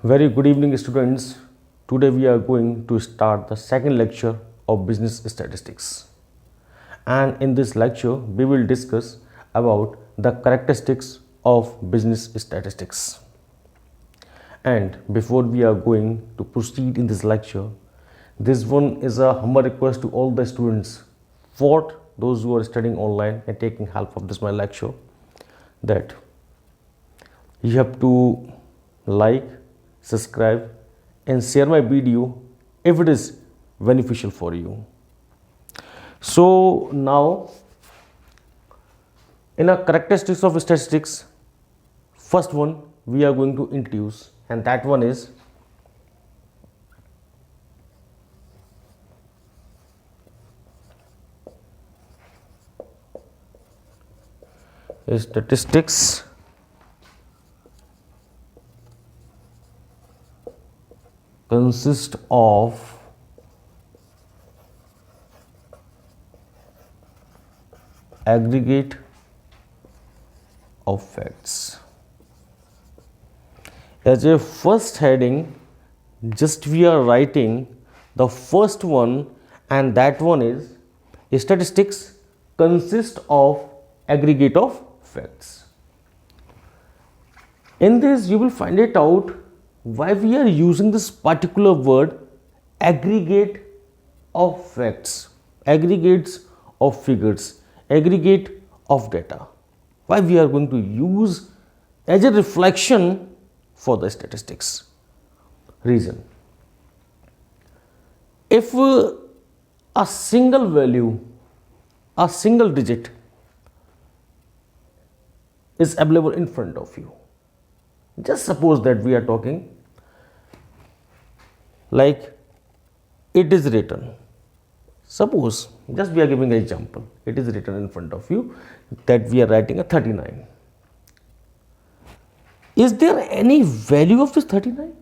Very good evening, students. Today we are going to start the second lecture of business statistics. And in this lecture, we will discuss about the characteristics of business statistics. And before we are going to proceed in this lecture, this one is a humble request to all the students, for those who are studying online and taking help of this my lecture, that you have to like, subscribe and share my video if it is beneficial for you. So now, in a characteristics of statistics, first one we are going to introduce, and that one is statistics consist of aggregate of facts. As a first heading, just we are writing the first one, and that one is statistics consist of aggregate of facts. In this you will find it out why we are using this particular word aggregate of facts, aggregates of figures, aggregate of data. Why we are going to use as a reflection for the statistics. Reason: if a single value, a single digit is available in front of you, just suppose that we are talking like it is written. Suppose, just we are giving an example, it is written in front of you that we are writing a 39. Is there any value of this 39?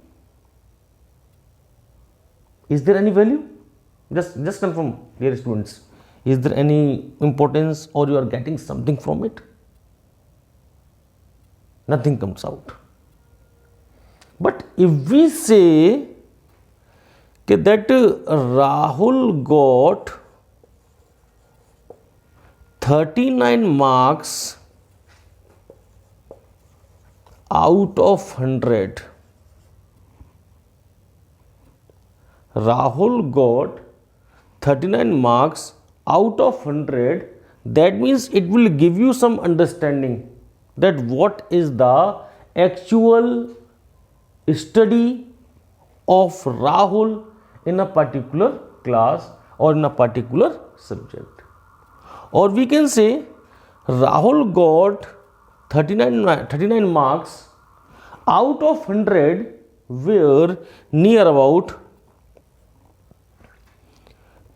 Is there any value? Just confirm, dear students. Is there any importance, or you are getting something from it? Nothing comes out. But if we say that Rahul got 39 marks out of 100, Rahul got 39 marks out of 100, that means it will give you some understanding that what is the actual study of Rahul in a particular class or in a particular subject. Or we can say Rahul got 39 marks out of 100, where near about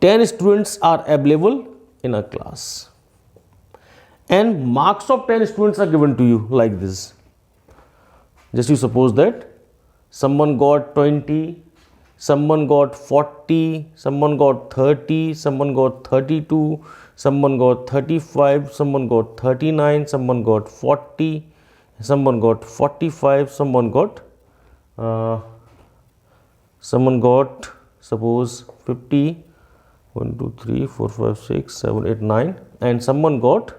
10 students are available in a class, and marks of 10 students are given to you like this. Just you suppose that someone got 20, someone got 40, someone got 30, someone got 32, someone got 35, someone got 39, someone got 40, someone got 45, someone got suppose 50, 1 2 3 4 5 6 7 8 9, and someone got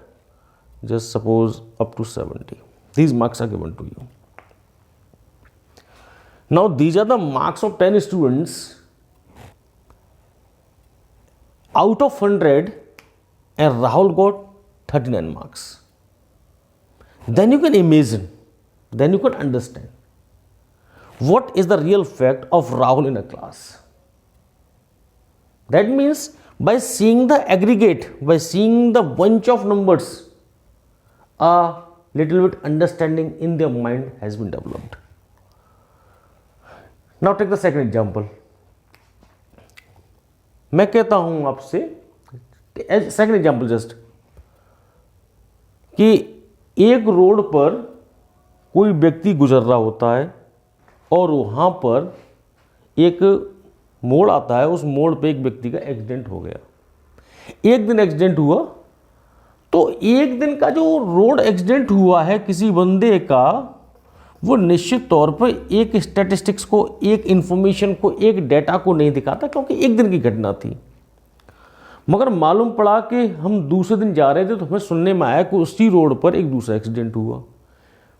just suppose up to 70. These marks are given to you. Now these are the marks of 10 students out of 100, and Rahul got 39 marks. Then you can imagine, then you can understand what is the real fact of Rahul in a class. That means by seeing the aggregate, by seeing the bunch of numbers, a little bit understanding in their mind has been developed. Now take the second example. मैं कहता हूं आपसे, second example just, कि एक road पर कोई व्यक्ति गुजर रहा होता है और वहां पर एक मोड़ आता है, उस मोड़ पे एक व्यक्ति का एक्सीडेंट हो गया। एक दिन एक्सीडेंट हुआ, तो एक दिन का जो रोड एक्सीडेंट हुआ है किसी बंदे का, वो निश्चित तौर पर एक स्टैटिस्टिक्स को, एक इंफॉर्मेशन को, एक डेटा को नहीं दिखाता, क्योंकि एक दिन की घटना थी। मगर मालूम पड़ा कि हम दूसरे दिन जा रहे थे तो हमें सुनने में आया कि उसी रोड पर एक दूसरा एक्सीडेंट हुआ,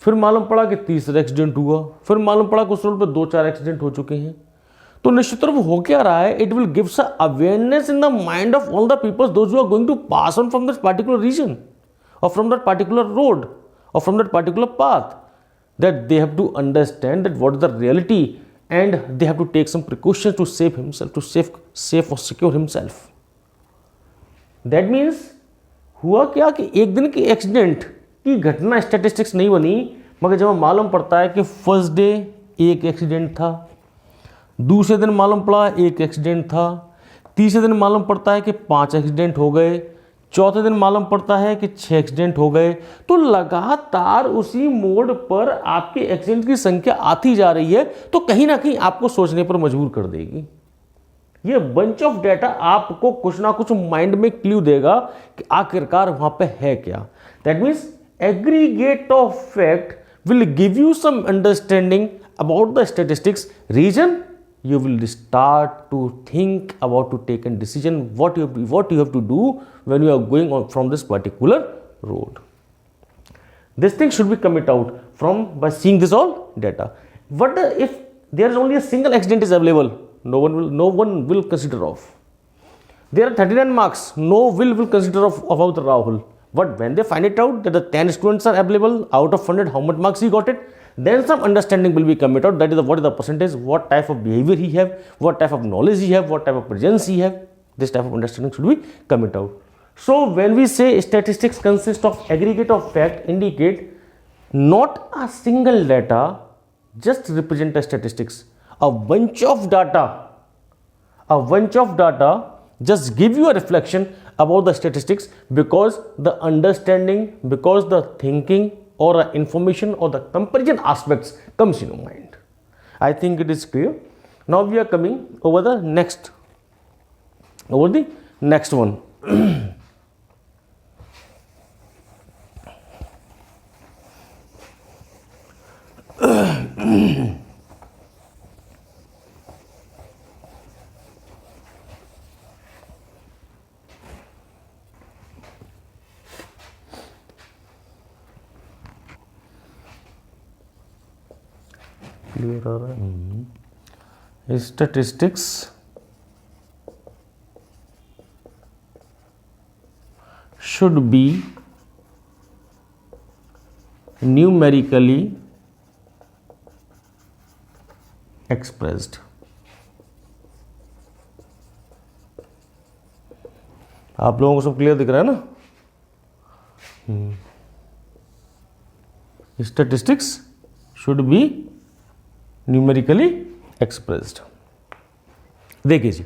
फिर मालूम पड़ा कि तीसरा एक्सीडेंट हुआ, फिर मालूम पड़ा कि उस रोड पर 2-4 एक्सीडेंट हो चुके हैं। तो निश्चित तौर पर हो क्या रहा है, it will gives a awareness in the mind of all the peoples those who are going to pass on from this particular region or from that particular road or from that particular path, that they have to understand that what is the reality and they have to take some precautions to save himself, to save or secure himself. That means हुआ क्या कि एक दिन की accident की घटना statistics नहीं बनी, मगर जब मालूम पड़ता है कि फर्स्ट डे एक एक्सीडेंट था, दूसरे दिन मालूम पड़ा एक एक्सीडेंट था, तीसरे दिन मालूम पड़ता है कि 5 एक्सीडेंट हो गए, चौथे दिन मालूम पड़ता है कि 6 एक्सीडेंट हो गए। तो लगातार उसी मोड पर आपके एक्सीडेंट की संख्या आती जा रही है, तो कहीं ना कहीं आपको सोचने पर मजबूर कर देगी। ये बंच ऑफ डेटा आपको कुछ ना कुछ माइंड में क्लू देगा कि आखिरकार वहां पे है क्या। That means aggregate of fact will give you some understanding about the statistics region. You will start to think about to take a decision what you have to do when you are going on from this particular road. This thing should be coming out from by seeing this all data. What if there is only a single accident is available? No one will consider of. There are 39 marks. No will consider of about Rahul. But when they find it out that the 10 students are available out of 100, how much marks he got it? Then some understanding will be coming out, that is what is the percentage, what type of behavior he have, what type of knowledge he have, what type of presence he have. This type of understanding should be coming out. So when we say statistics consist of aggregate of fact, indicate not a single data just represent a statistics, a bunch of data just give you a reflection about the statistics, because the understanding, because the thinking or information or the comparison aspects comes in your mind. I think it is clear. Now we are coming over the next one. Clear आ रहा है? Statistics should be numerically expressed. आप लोगों को सब clear दिख रहा है ना? Statistics should be numerically expressed. देखिए जी,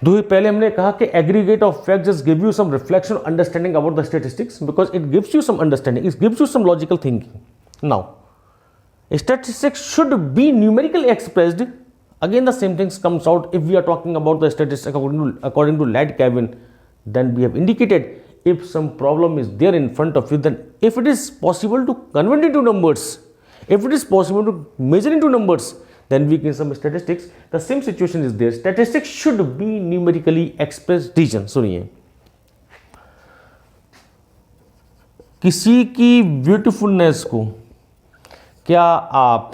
पहले हमने कहा कि aggregate of fact just give you some reflection understanding about the statistics, because it gives you some understanding, it gives you some logical thinking. Now statistics should be numerically expressed. Again the same things comes out if we are talking about the statistics according to lad Kevin, then we have indicated if some problem is there in front of you, then if it is possible to convert into numbers, if it is possible to measure into numbers, then we can some statistics. The same situation is there. Statistics should be numerically expressed region. सुनिए, किसी की beautifulness को क्या आप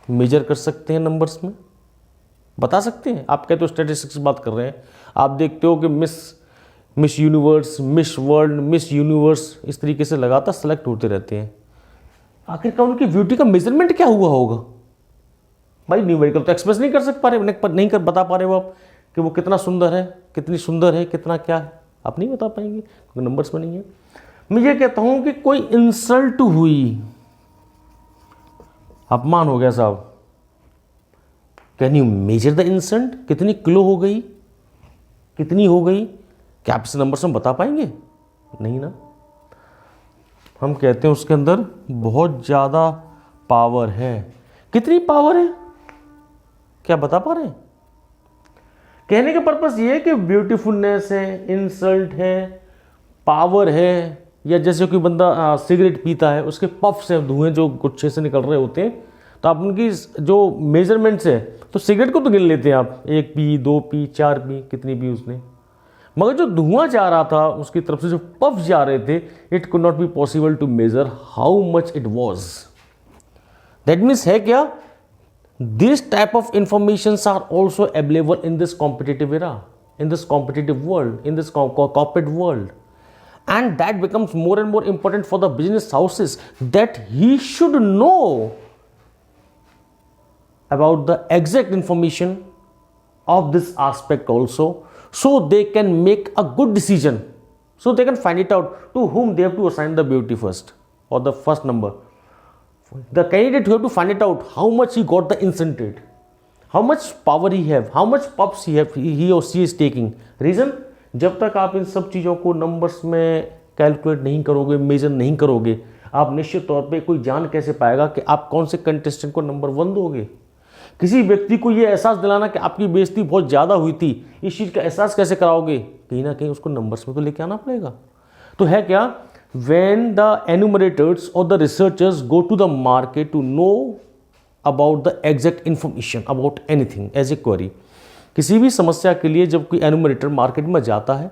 major कर सकते हैं numbers में? बता सकते हैं? आप कहते हो स्टैटिस्टिक्स बात कर रहे हैं, आप देखते हो कि miss universe, miss world, miss universe इस तरीके से लगातार सेलेक्ट होते रहते हैं। आखिरकार उनकी ब्यूटी का मेजरमेंट क्या हुआ होगा? भाई न्यूमेरिकल तो एक्सप्रेस नहीं कर सक पा रहे, नहीं कर बता पा रहे हो आप कि वो कितना सुंदर है, कितनी सुंदर है, कितना क्या है, आप नहीं बता पाएंगे क्योंकि नंबर्स में नहीं है। मैं ये कहता हूं कि कोई इंसल्ट हुई, अपमान हो गया साहब, can you measure the insult? कितनी किलो हो गई, कितनी हो गई, क्या आप इस नंबर से हम बता पाएंगे? नहीं ना। हम कहते हैं उसके अंदर बहुत ज़्यादा पावर है। कितनी पावर है, क्या बता पा रहे हैं? कहने का पर्पस ये है कि ब्यूटीफुलनेस है, इंसल्ट है, पावर है, या जैसे कोई बंदा सिगरेट पीता है, उसके पफ से धुएं जो गुच्छे से निकल रहे होते हैं, तो आप उनकी जो मेजरमेंट्स है, तो सिगरेट को तो गिन लेते हैं आप, 1 पी, 2 पी, 4 पी, कितनी पी उसने, मगर जो धुआं जा रहा था उसकी तरफ से, जो पफ जा रहे थे, it could not be possible to measure how much it was. That means है क्या, this type of information are also available in this competitive era, in this competitive world, in this corporate world, and that becomes more and more important for the business houses, that he should know about the exact information of this aspect also, so they can make a good decision, so they can find it out to whom they have to assign the beauty first, or the first number. The candidate who have to find it out how much he got the incentive, how much power he have, how much puffs he or she is taking. Reason, जब तक आप इन सब चीज़ों को numbers में calculate नहीं करोगे, major नहीं करोगे, आप निश्चित तौर पे कोई जान कैसे पाएगा कि आप कौन से कंटेस्टेंट को नंबर 1 दोगे। किसी व्यक्ति को ये एहसास दिलाना कि आपकी बेइज्जती बहुत ज़्यादा हुई थी, इस चीज़ का एहसास कैसे कराओगे, कहीं ना कहीं उसको नंबर्स में तो लेके आना पड़ेगा। तो है क्या, when the enumerators or the researchers go to the market to know about the exact information about anything as a query, किसी भी समस्या के लिए जब कोई एनुमरेटर मार्केट में जाता है,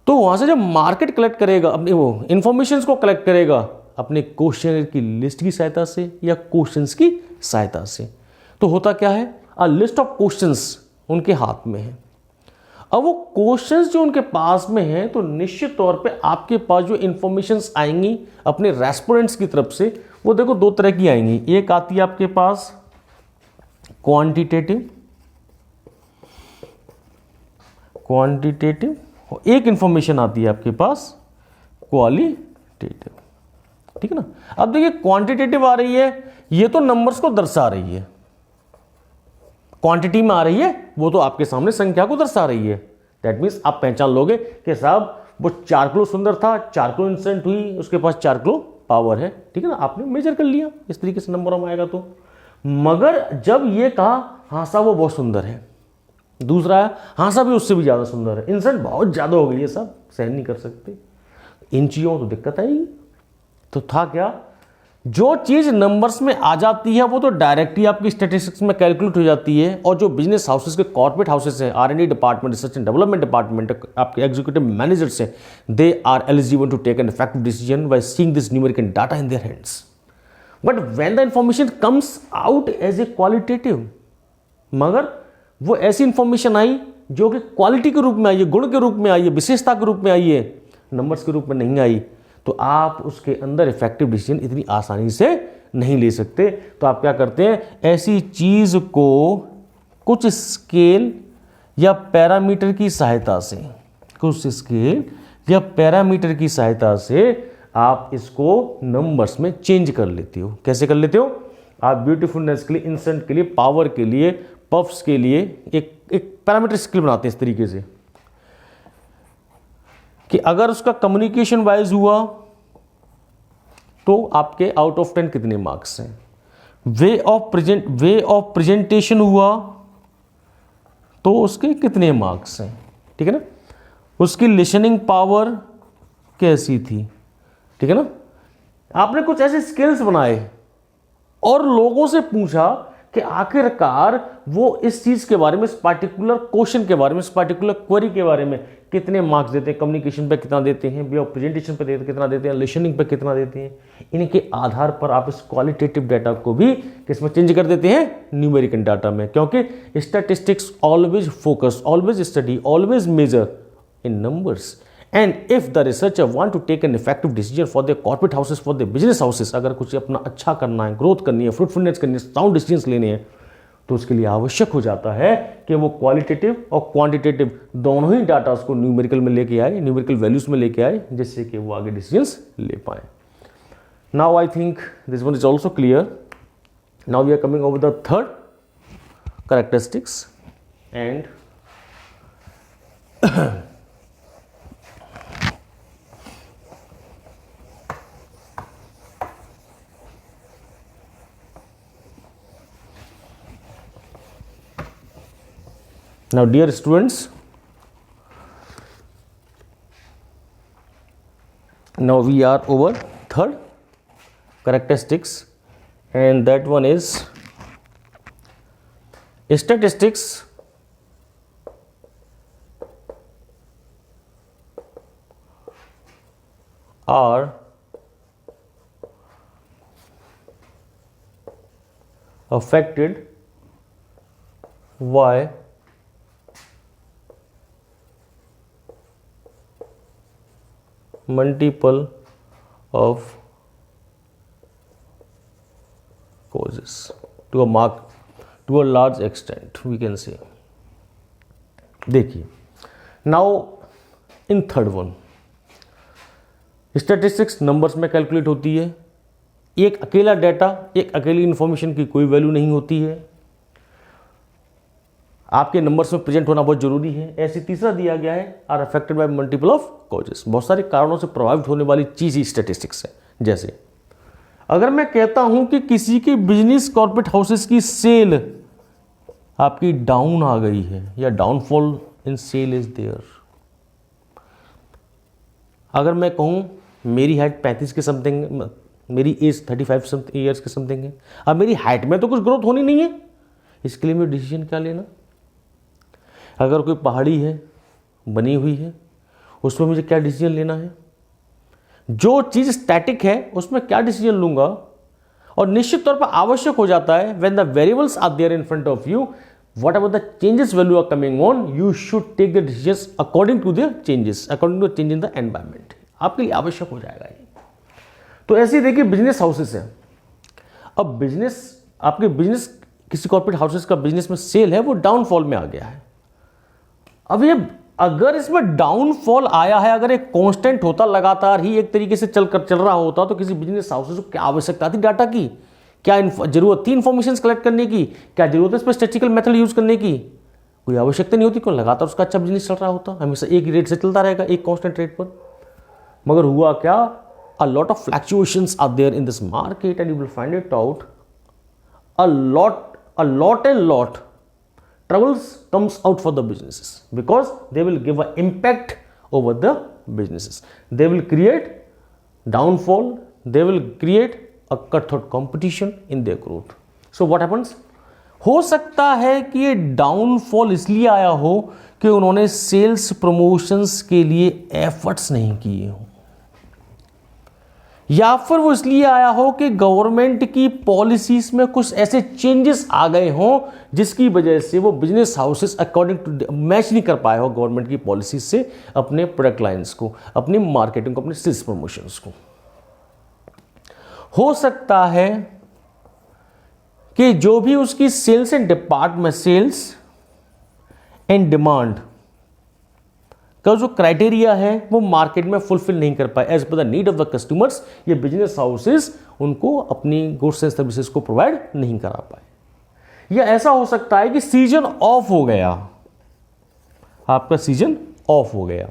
तो वहाँ से जब मार्केट कलेक्ट करेगा, अपने वो इन्फॉर्मेशंस को कलेक्ट करेगा अपने क्वेश्चन की लिस्ट की सहायता से या क्वेश्चंस की सहायता से, तो होता क्या है, अ लिस्ट ऑफ क्वेश्चंस उनके हाथ में है। अब वो क्वेश्चंस जो उनके पास में हैं, तो निश्चित तौर पे आपके पास जो इन्फॉर्मेशंस आएंगी अपने रेस्पोंडेंट्स की तरफ से, वो देखो 2 तरह की आएंगी। एक आती है आपके पास क्वांटिटेटिव, और एक इंफॉर्मेशन आती है आपके पास क्वालिटेटिव, ठीक है ना। अब देखिए क्वांटिटेटिव आ रही है, ये तो नंबर्स को दर्शा रही है, क्वांटिटी में आ रही है, वो तो आपके सामने संख्या को दर्शा रही है। दैट मीन्स आप पहचान लोगे कि साहब वो 4 किलो सुंदर था, 4 किलो इंसेंट हुई, उसके पास 4 किलो पावर है, ठीक है ना, आपने मेजर कर लिया, इस तरीके से नंबर में आएगा। तो मगर जब ये कहा हाँ साहब वो बहुत सुंदर है, दूसरा है हाँ साहब ये उससे भी ज़्यादा सुंदर है, इंसेंट बहुत ज़्यादा हो गई है, सब सहन नहीं कर सकते, इन चीज़ों तो दिक्कत आएगी। तो था क्या, जो चीज़ नंबर्स में आ जाती है वो तो डायरेक्टली आपकी स्टैटिस्टिक्स में कैलकुलेट हो जाती है, और जो बिजनेस हाउसेस के कॉर्पोरेट हाउसेस हैं, R&D department, research and development department, आपके एग्जीक्यूटिव मैनेजर्स हैं, they are eligible to take an effective decision by seeing this numerical data in their hands. But when the information comes out as a qualitative, मगर वो ऐसी information आई जो कि quality के रूप में आई है, गुण के रूप में आई है, विशेषता के रूप में आई है, नंबर्स के रूप में नहीं आई, तो आप उसके अंदर इफेक्टिव डिसीजन इतनी आसानी से नहीं ले सकते। तो आप क्या करते हैं, ऐसी चीज को कुछ स्केल या पैरामीटर की सहायता से, कुछ स्केल या पैरामीटर की सहायता से आप इसको नंबर्स में चेंज कर लेते हो। कैसे कर लेते हो, आप ब्यूटीफुलनेस के लिए, इंसेंट के लिए, पावर के लिए, पफ्स के लिए एक पैरामीटर स्केल बनाते हैं इस तरीके से कि अगर उसका कम्युनिकेशन वाइज हुआ तो आपके आउट ऑफ 10 कितने मार्क्स हैं, वे ऑफ प्रेजेंटेशन हुआ तो उसके कितने मार्क्स हैं, ठीक है ना, उसकी लिसनिंग पावर कैसी थी, ठीक है ना। आपने कुछ ऐसे स्किल्स बनाए और लोगों से पूछा कि आखिरकार वो इस चीज के बारे में, इस पार्टिकुलर क्वेश्चन के बारे में, इस पार्टिकुलर क्वेरी के बारे में कितने मार्क्स देते हैं, कम्युनिकेशन पे कितना देते हैं, वे ऑफ प्रेजेंटेशन पे कितना देते हैं, लिसनिंग पे कितना देते हैं। इनके आधार पर आप इस क्वालिटेटिव डाटा को भी किसमें चेंज कर देते हैं, न्यूमेरिकल डाटा में, क्योंकि statistics always focus, always study, always measure in numbers. And if the researcher want to take an effective decision for the corporate houses, for the business houses, अगर कुछ अपना अच्छा करना है, ग्रोथ करनी है, फ्रूटफुलनेस करनी है, साउंड डिसीजंस लेने हैं, तो उसके लिए आवश्यक हो जाता है कि वो क्वालिटेटिव और क्वांटिटेटिव दोनों ही डाटा उसको न्यूमेरिकल में लेके आए, न्यूमेरिकल वैल्यूज में लेके आए, जिससे कि वो आगे डिसीजंस ले पाए। Now I think this one is also clear. Now we are coming over the third characteristics and now dear students, Now we are over third characteristics, and that one is statistics are affected by multiple of causes to a large extent we can say. देखिए, now in third one, statistics numbers में calculate होती है। एक अकेला data, एक अकेली information की कोई वैल्यू नहीं होती है, आपके नंबर्स में प्रेजेंट होना बहुत जरूरी है। ऐसे तीसरा दिया गया है are affected by multiple of causes, बहुत सारे कारणों से प्रभावित होने वाली चीज ही स्टैटिस्टिक्स है। जैसे अगर मैं कहता हूं कि किसी के बिजनेस कॉर्पोरेट हाउसेस की सेल आपकी डाउन आ गई है या downfall in sale is there. अगर मैं कहूं मेरी हाइट 35 के समथिंग, मेरी एज 35 समथिंग ईयर्स के समथिंग है, अब मेरी हाइट में तो कुछ ग्रोथ होनी नहीं है, इसके लिए मैं डिसीजन क्या लेना। अगर कोई पहाड़ी है बनी हुई है, उसमें मुझे क्या डिसीजन लेना है। जो चीज़ स्टैटिक है उसमें क्या डिसीजन लूंगा, और निश्चित तौर पर आवश्यक हो जाता है when the variables are there in front of you, whatever the changes value are coming on, you should take the decisions according to the changes, according to change in the environment. आपके लिए आवश्यक हो जाएगा ये। तो ऐसे ही देखिए business houses है। अब बिजनेस, आपके बिजनेस, किसी कॉर्पोरेट हाउसेस का बिजनेस में सेल है वो डाउनफॉल में आ गया है। अब ये अगर इसमें डाउनफॉल आया है, अगर एक कांस्टेंट होता, लगातार ही एक तरीके से चल रहा होता, तो किसी बिजनेस हाउसेस को क्या आवश्यकता थी डाटा की, क्या जरूरत थी इंफॉर्मेशन कलेक्ट करने की, क्या जरूरत है इस पर स्टैटिस्टिकल मेथड यूज करने की, कोई आवश्यकता नहीं होती। क्यों, लगातार उसका अच्छा बिजनेस चल रहा होता, हमेशा एक ही रेट से चलता रहेगा, एक कांस्टेंट रेट पर। मगर हुआ क्या, a lot of fluctuations are there in this market, and you will find it out a lot troubles comes out for the businesses, because they will give an impact over the businesses, they will create downfall, they will create a cutthroat competition in their growth. So what happens, हो सकता है कि ये downfall इसलिए आया हो कि उन्होंने सेल्स प्रमोशंस के लिए एफर्ट्स नहीं किए हों, या फिर वो इसलिए आया हो कि गवर्नमेंट की पॉलिसीज में कुछ ऐसे चेंजेस आ गए हों जिसकी वजह से वो business houses according to match नहीं कर पाए हो गवर्नमेंट की पॉलिसीज से अपने प्रोडक्ट लाइंस को, अपनी मार्केटिंग को, अपने सेल्स प्रमोशंस को। हो सकता है कि जो भी उसकी sales and department, sales and demand का जो क्राइटेरिया है वो मार्केट में फुलफिल नहीं कर पाए as per the need of the customers, ये बिजनेस हाउसेस उनको अपनी गुड्स एंड सर्विसेज को प्रोवाइड नहीं करा पाए। या ऐसा हो सकता है कि सीजन ऑफ हो गया, आपका सीजन ऑफ हो गया।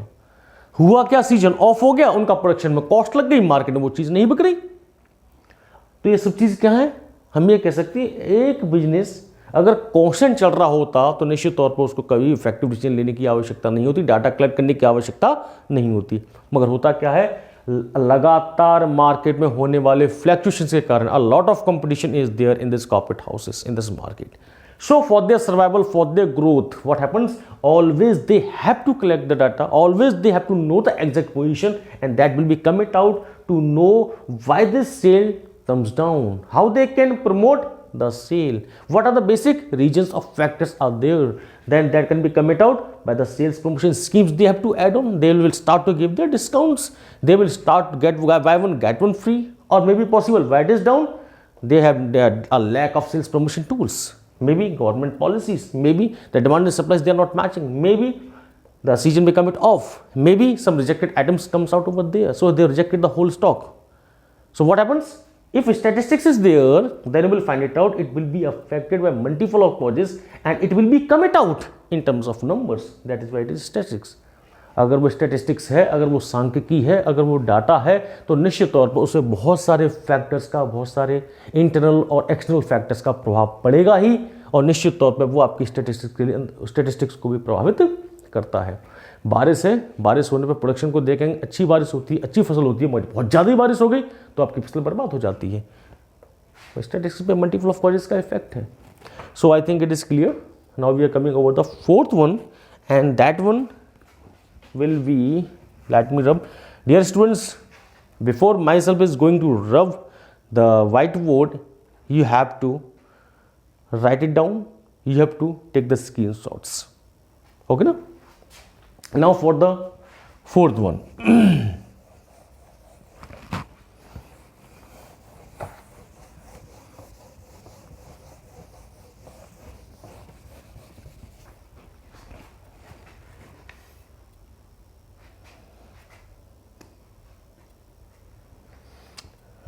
हुआ क्या, सीजन ऑफ हो गया, उनका प्रोडक्शन में कॉस्ट लग गई, मार्केट में वो चीज नहीं बिक रही। तो ये सब चीज क्या है, हम ये कह सकते हैं एक बिजनेस अगर कांस्टेंट चल रहा होता तो निश्चित तौर पर उसको कभी इफेक्टिव डिसीजन लेने की आवश्यकता नहीं होती, डाटा कलेक्ट करने की आवश्यकता नहीं होती। मगर होता क्या है, लगातार मार्केट में होने वाले फ्लक्चुएशंस के कारण a lot of competition is there in this corporate houses, in this market. So for their survival, for their growth, what happens? Always they have to collect the data, always they have to know the exact position, and that will be commit out to know why this sale comes down, how they can promote the sale, what are the basic regions of factors are there, then that can be commit out by the sales promotion schemes they have to add on. They will start to give their discounts, they will start to get buy one get one free, or maybe possible why it is down, they have a lack of sales promotion tools, maybe government policies, maybe the demand and supplies they are not matching, maybe the season become it off, maybe some rejected items comes out over there, so they rejected the whole stock. So what happens, if statistics is there, then you will find it out, it will be affected by multiple of causes and it will be commit out in terms of numbers. That is why it is statistics. अगर वो statistics है, अगर वो सांख्यिकी है, अगर वो data है, तो निश्चित तौर पर उसमें बहुत सारे फैक्टर्स का, बहुत सारे इंटरनल और एक्सटर्नल फैक्टर्स का प्रभाव पड़ेगा ही, और निश्चित तौर पर वो आपकी स्टैटिस्टिक्स को भी प्रभावित करता है। बारिश है, बारिश होने पर प्रोडक्शन को देखेंगे, अच्छी बारिश होती है, अच्छी फसल होती है, बहुत ज़्यादा ही बारिश हो गई तो आपकी फसल बर्बाद हो जाती है। स्टैटिस्टिक्स पे मल्टीपल ऑफ कॉजेस का इफेक्ट है। So I think it is clear. Now we are coming over the fourth one and that one will be, let me rub. Dear students, before myself is going to rub the whiteboard, you have to write it down, you have to take the screenshots, okay na? Now for the fourth one.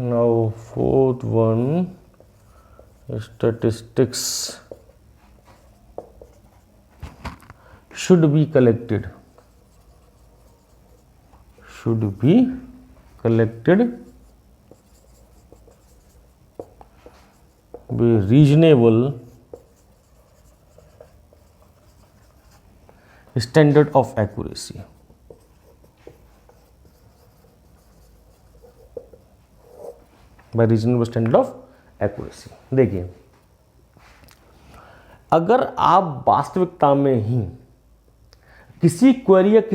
Now fourth one, statistics should be collected with reasonable standard of accuracy. By reasonable standard of accuracy. देखिए, अगर आप वास्तविकता में ही किसी query या किसी